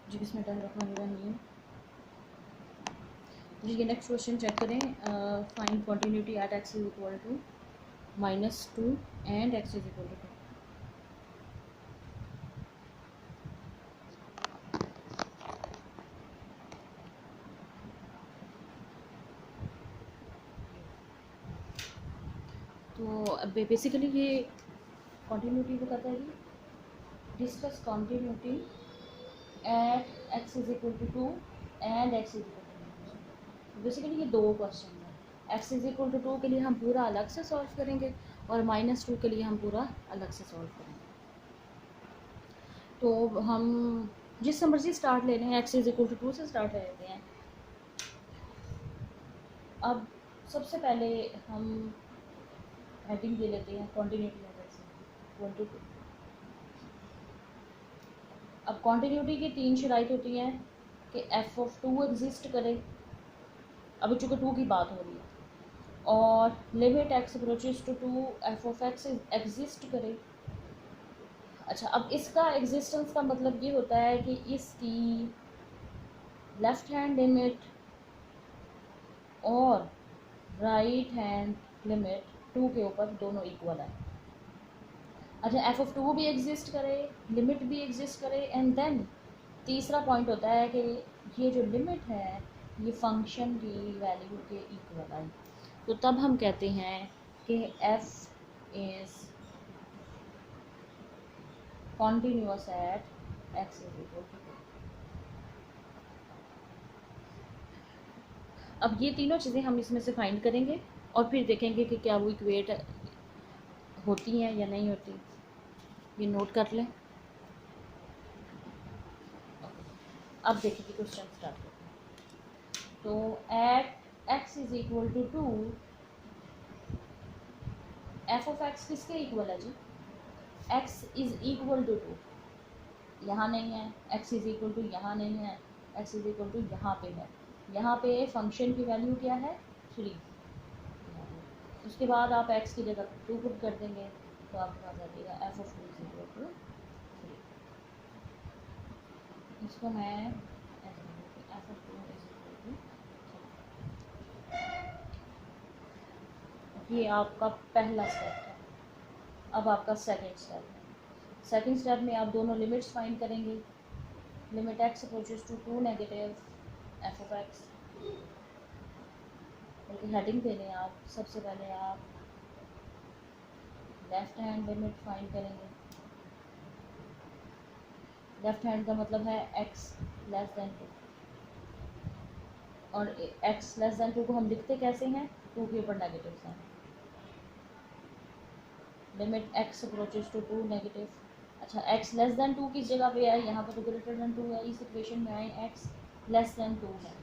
जी बिस्मिल्लाहिर्रहमानिर्रहीम। जी ये नेक्स्ट क्वेश्चन चेक करें। Find continuity at x is equal to -2 and x is equal to 2। तो बेसिकली ये कॉन्टिन्यूटी को कहता है कि discuss continuity at x is equal to 2 and x is equal to 2। Basically ये दो क्वेश्चन हैं। एक्स इज इक्वल टू 2 के लिए हम पूरा अलग से सॉल्व करेंगे और -2 के लिए हम पूरा अलग से सॉल्व करेंगे। तो हम जिससे मर्जी स्टार्ट ले लें, एक्स इज इक्वल टू 2 से स्टार्ट ले लेते हैं। अब सबसे पहले हम हेडिंग दे लेते हैं continuity of x equal to 2। अब कॉन्टिन्यूटी की 3 शराइत होती हैं कि एफ ऑफ 2 एग्जिस्ट करे। अभी चूँकि 2 की बात हो रही है, और limit x approaches to 2 f of x exist करे। अच्छा, अब इसका एग्जिस्टेंस का मतलब ये होता है कि इसकी लेफ्ट हैंड लिमिट और राइट हैंड लिमिट 2 के ऊपर दोनों इक्वल है। अच्छा, एफ ऑफ 2 भी एग्जिस्ट करे, लिमिट भी एग्जिस्ट करे, एंड देन तीसरा पॉइंट होता है कि ये जो लिमिट है ये फंक्शन की वैल्यू के इक्वल है। तो तब हम कहते हैं कि f is continuous at x is equal to 2। अब ये तीनों चीज़ें हम इसमें से फाइंड करेंगे और फिर देखेंगे कि क्या वो इक्वेट होती हैं या नहीं होती। ये नोट कर लें। अब देखिए क्वेश्चन स्टार्ट करते हैं। तो at x is equal to 2 f of x किसके इक्वल है जी? एक्स इज इक्वल टू 2 यहाँ नहीं है, एक्स इज इक्वल टू यहाँ नहीं है, एक्स इज इक्वल टू यहाँ पे है। यहाँ पे फंक्शन की वैल्यू क्या है? 3। उसके बाद आप एक्स की जगह 2 पुट कर देंगे तो आपके पास आ जाएगा f of 2 is equal to 3। इसको मैं f of 2 is equal to, ये आपका पहला स्टेप है। अब आपका सेकंड स्टेप है। सेकंड स्टेप में आप दोनों लिमिट्स फाइंड करेंगे। Limit x approaches to 2 negative f of x, बल्कि हेडिंग दे लें आप। सबसे पहले आप लेफ्ट हैंड लिमिट फाइंड करेंगे। लेफ्ट हैंड का मतलब है एक्स लेस देन 2, और एक्स लेस देन 2 को हम लिखते कैसे हैं? 2 के ऊपर negative sign. Limit x approaches to 2 negative. अच्छा, एक्स लेस देन 2 किस जगह पे है? यहाँ पर तो ग्रेटर देन 2 है। इस इक्वेशन में आए एक्स लेस देन 2 है।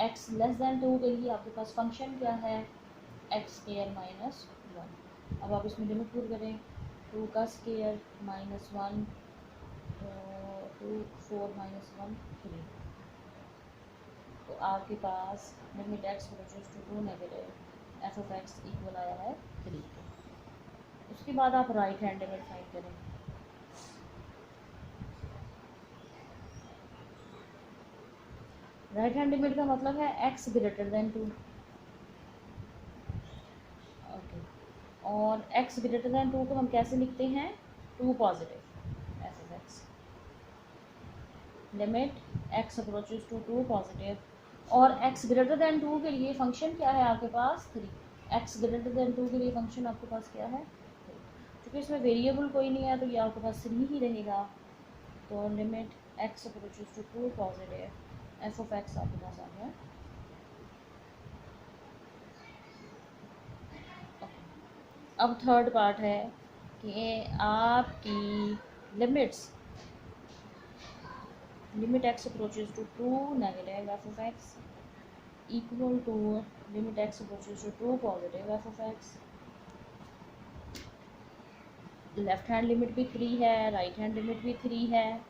एक्स लेस देन 2 के लिए आपके पास फंक्शन क्या है? X square minus 1। अब आप इसमें लिमिट पुट करें। 2 का स्क्वायर माइनस 1, 2 4 माइनस 1 3। तो आपके पास limit x approaches to 2 negative f of x equal आया है 3। उसके बाद आप राइट हैंड लिमिट फाइंड करें। राइट हैंड लिमिट का मतलब है एक्स ग्रेटर देन 2। ओके, और एक्स ग्रेटर देन 2 को हम कैसे लिखते हैं? 2 positive f of x. Limit x approaches to 2 positive, और एक्स ग्रेटर देन 2 के लिए फंक्शन क्या है आपके पास? 3। एक्स ग्रेटर देन 2 के लिए फंक्शन आपके पास क्या है? 3। क्योंकि इसमें वेरिएबल कोई नहीं है तो ये आपके पास 3 ही रहेगा। तो limit x approaches to 2 positive f of x आपके पास आ गया। अब थर्ड पार्ट है कि आपकी limits, limit x approaches to 2 negative f of x equal to limit x approaches to 2 positive f of x. Left hand limit भी 3 है, right hand limit भी 3 है,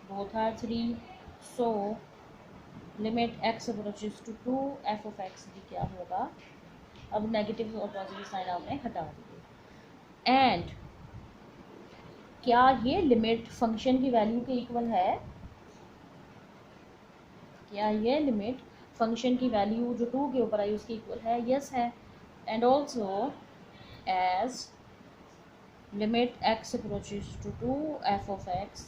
both are 3। So limit x approaches to 2 f of x भी क्या होगा? अब negative और positive sign आपने हटा दिए। एंड क्या ये लिमिट फंक्शन की वैल्यू के इक्वल है? क्या ये लिमिट फंक्शन की वैल्यू जो 2 के ऊपर आई उसके इक्वल है? यस है। And also age limit x approaches to 2 f of x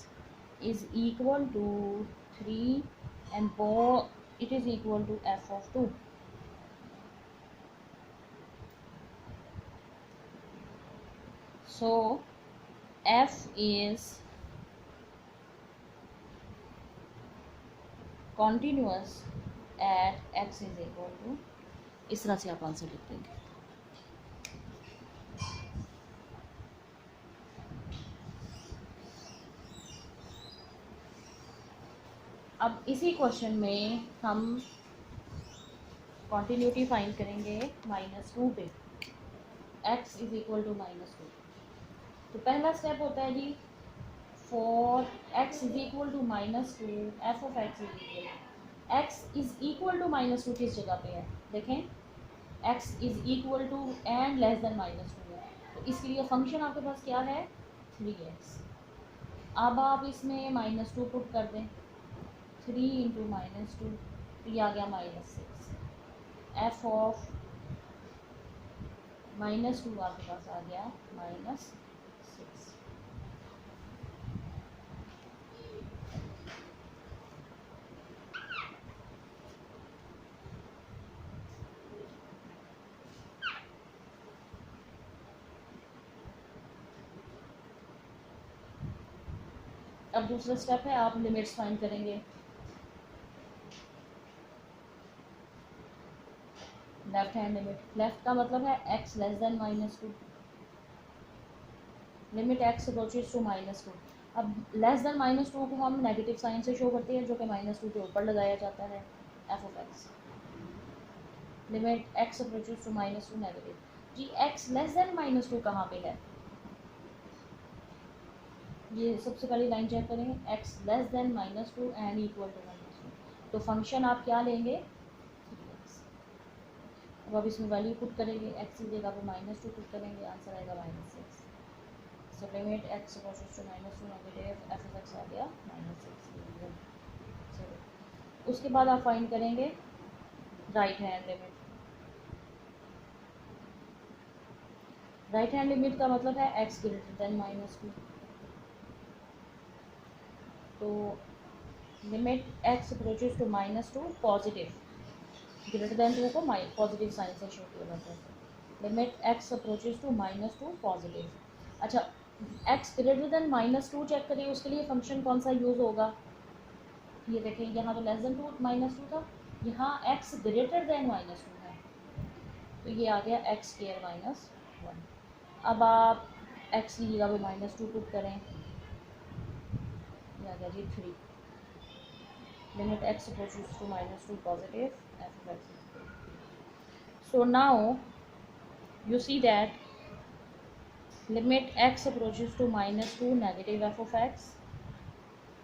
is equal to 3 and both it is equal to f of 2. So f is continuous at x is equal to, इस तरह से आप answer लिख देंगे। अब इसी question में हम कॉन्टीन्यूटी फाइंड करेंगे -2 पे, x इज इक्वल टू -2। तो पहला स्टेप होता है जी, for x is equal to -2 f of x is equal, x is equal to -2 किस जगह पे है? देखें, x is equal to and less than -2 है, तो इसके लिए फंक्शन आपके पास क्या है? 3x। अब आप इसमें -2 पुट कर दें, 3 इंटू -2, तो ये आ गया -6। f ऑफ -2 आपके पास आ गया -6। अब दूसरा स्टेप है, आप लिमिट्स फाइंड करेंगे। लेफ्ट हैंड लिमिट, लेफ्ट का मतलब है x less than -2, limit x approaches to -2। अब लेस देन -2 को हम नेगेटिव साइन से शो करते हैं, जो कि -2 के ऊपर लगाया जाता है, f of x। Limit x approaches to -2 negative. जी x लेस देन -2 कहाँ पे है? ये सबसे पहली लाइन चेक करेंगे, x less than -2 and equal to -2, तो फंक्शन आप क्या लेंगे? 3x। अब आप इसमें वैल्यू पुट करेंगे, x की जगह पे -2 पुट करेंगे, आंसर आएगा -6। So limit x approaches to -2 negative f of x आ गया -6। चलो उसके बाद आप फाइंड करेंगे right hand limit. Right hand limit का मतलब है x ग्रेटर देन -2, तो limit x approaches to -2 positive, greater than 2 को पॉजिटिव साइन से शो किया जाता है। Limit x approaches to -2 positive. अच्छा, x ग्रेटर देन -2 चेक करें, उसके लिए फंक्शन कौन सा यूज़ होगा? ये देखें, यहाँ तो लेस देन 2 -2 था, यहाँ x ग्रेटर देन -2 है, तो ये आ गया x स्क्वायर -1। अब आप x की जगह पे -2 पुट करें, ये आ गया जी 3। Limit x approaches to -2 positive f of x। So now you see that limit x approaches to -2 negative f of x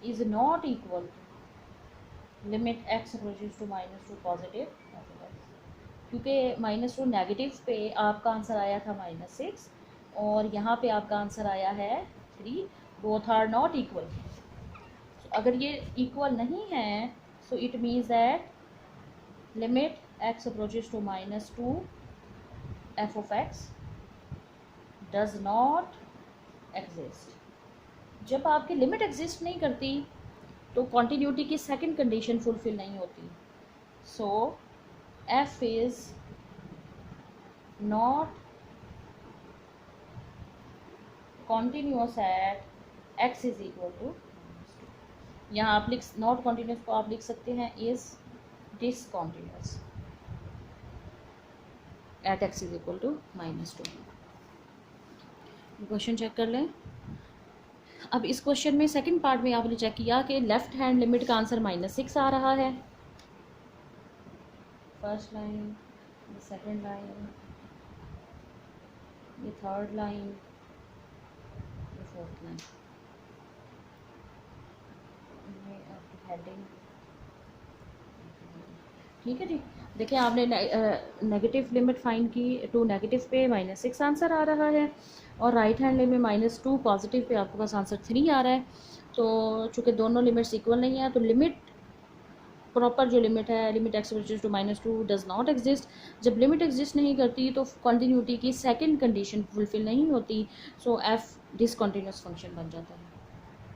is not equal to limit x approaches to -2 positive f of x, क्योंकि -2 negative पे आपका answer आया था -6 और यहाँ पे आपका answer आया है 3, बोथ आर नॉट इक्वल। अगर ये इक्वल नहीं है, so it means that limit x approaches to -2 f of x does not exist। जब आपकी लिमिट एग्जिस्ट नहीं करती तो कॉन्टीन्यूटी की सेकंड कंडीशन फुलफिल नहीं होती। So f is not continuous at x is equal to, यहाँ आप लिख, नॉट कॉन्टीन्यूअस को आप लिख सकते हैं is discontinuous at x is equal to -2। Question check कर लें। अब इस क्वेश्चन में सेकंड पार्ट में आपने चेक किया कि लेफ्ट हैंड लिमिट का आंसर -6 आ रहा है। फर्स्ट लाइन, ये सेकंड लाइन, ये थर्ड लाइन, ये फोर्थ लाइन, ये आपकी हेडिंग। ठीक है जी। देखिए आपने नेगेटिव लिमिट फाइंड की, टू नेगेटिव पे -6 आंसर आ रहा है, और right hand limit -2 positive pay आपके पास आंसर 3 आ रहा है। तो चूँकि दोनों लिमिट्स इक्वल नहीं है, तो लिमिट प्रॉपर जो लिमिट है, limit x approaches to -2 does not exist. जब लिमिट एग्जिस्ट नहीं करती तो कंटिन्यूटी की सेकंड कंडीशन फुलफिल नहीं होती, सो f डिसकंटिन्यूस फंक्शन बन जाता है।